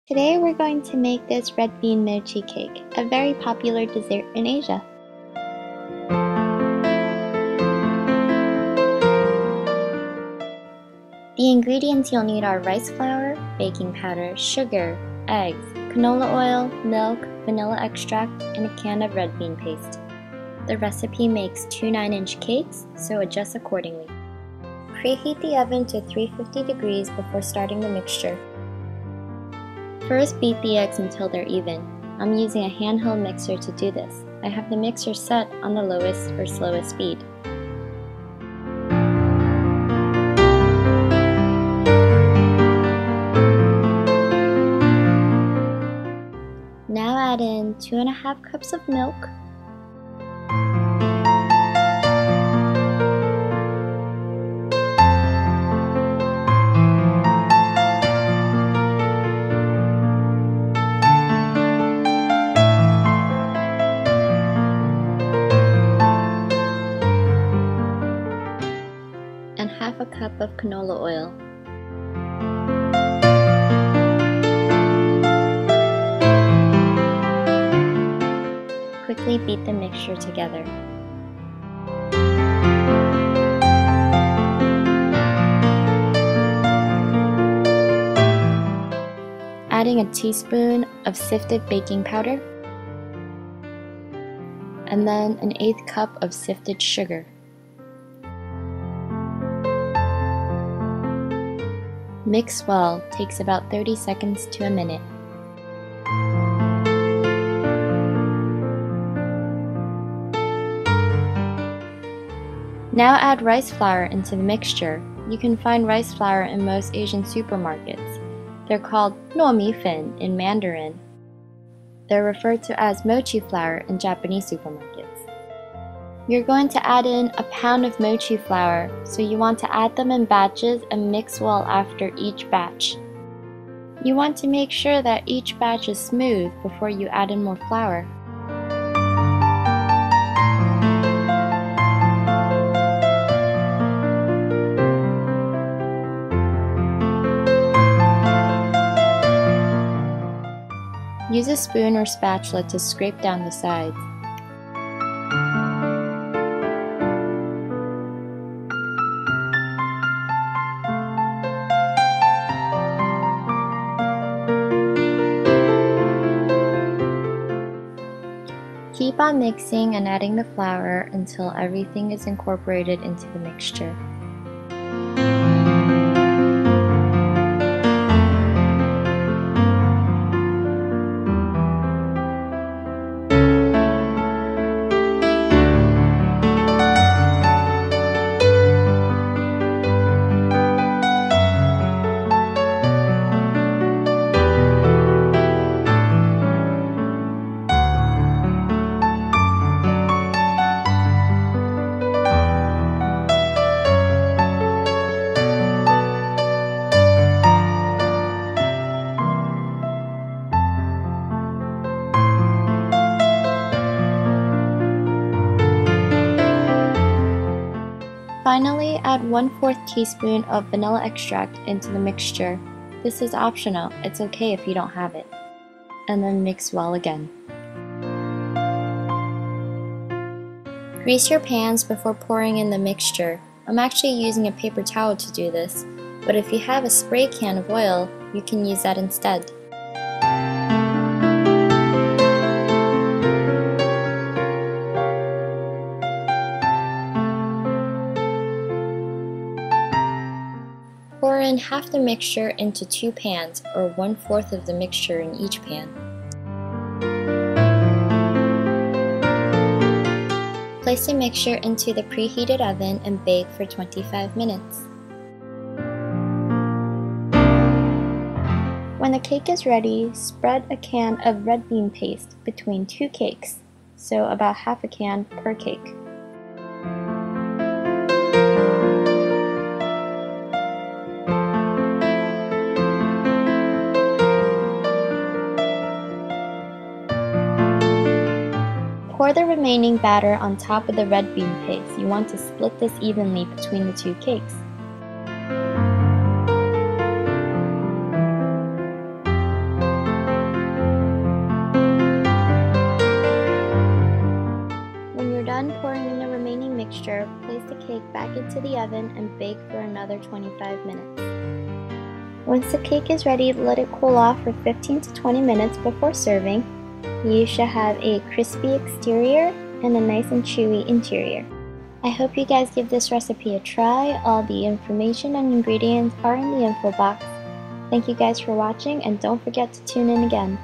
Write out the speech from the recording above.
Today we're going to make this red bean mochi cake, a very popular dessert in Asia. The ingredients you'll need are rice flour, baking powder, sugar, eggs, canola oil, milk, vanilla extract, and a can of red bean paste. The recipe makes 2 9-inch cakes, so adjust accordingly. Preheat the oven to 350 degrees before starting the mixture. First, beat the eggs until they're even. I'm using a handheld mixer to do this. I have the mixer set on the lowest or slowest speed. Now add in 2½ cups of milk, and ½ cup of canola oil. Quickly beat the mixture together. Adding a teaspoon of sifted baking powder, and then an 1/8 cup of sifted sugar. Mix well, takes about 30 seconds to a minute. Now add rice flour into the mixture. You can find rice flour in most Asian supermarkets. They're called nomi fin in Mandarin. They're referred to as mochi flour in Japanese supermarkets. You're going to add in a pound of mochi flour, so you want to add them in batches and mix well after each batch. You want to make sure that each batch is smooth before you add in more flour. Use a spoon or spatula to scrape down the sides. Keep on mixing and adding the flour until everything is incorporated into the mixture. Finally, add 1/4 teaspoon of vanilla extract into the mixture. This is optional, it's okay if you don't have it. And then mix well again. Grease your pans before pouring in the mixture. I'm actually using a paper towel to do this, but if you have a spray can of oil, you can use that instead. Pour in half the mixture into 2 pans, or 1/4 of the mixture in each pan. Place the mixture into the preheated oven and bake for 25 minutes. When the cake is ready, spread a can of red bean paste between 2 cakes, so about half a can per cake. Pour the remaining batter on top of the red bean paste. You want to split this evenly between the 2 cakes. mixture, place the cake back into the oven and bake for another 25 minutes. Once the cake is ready, let it cool off for 15 to 20 minutes before serving. You should have a crispy exterior and a nice and chewy interior. I hope you guys give this recipe a try. All the information and ingredients are in the info box. Thank you guys for watching, and don't forget to tune in again.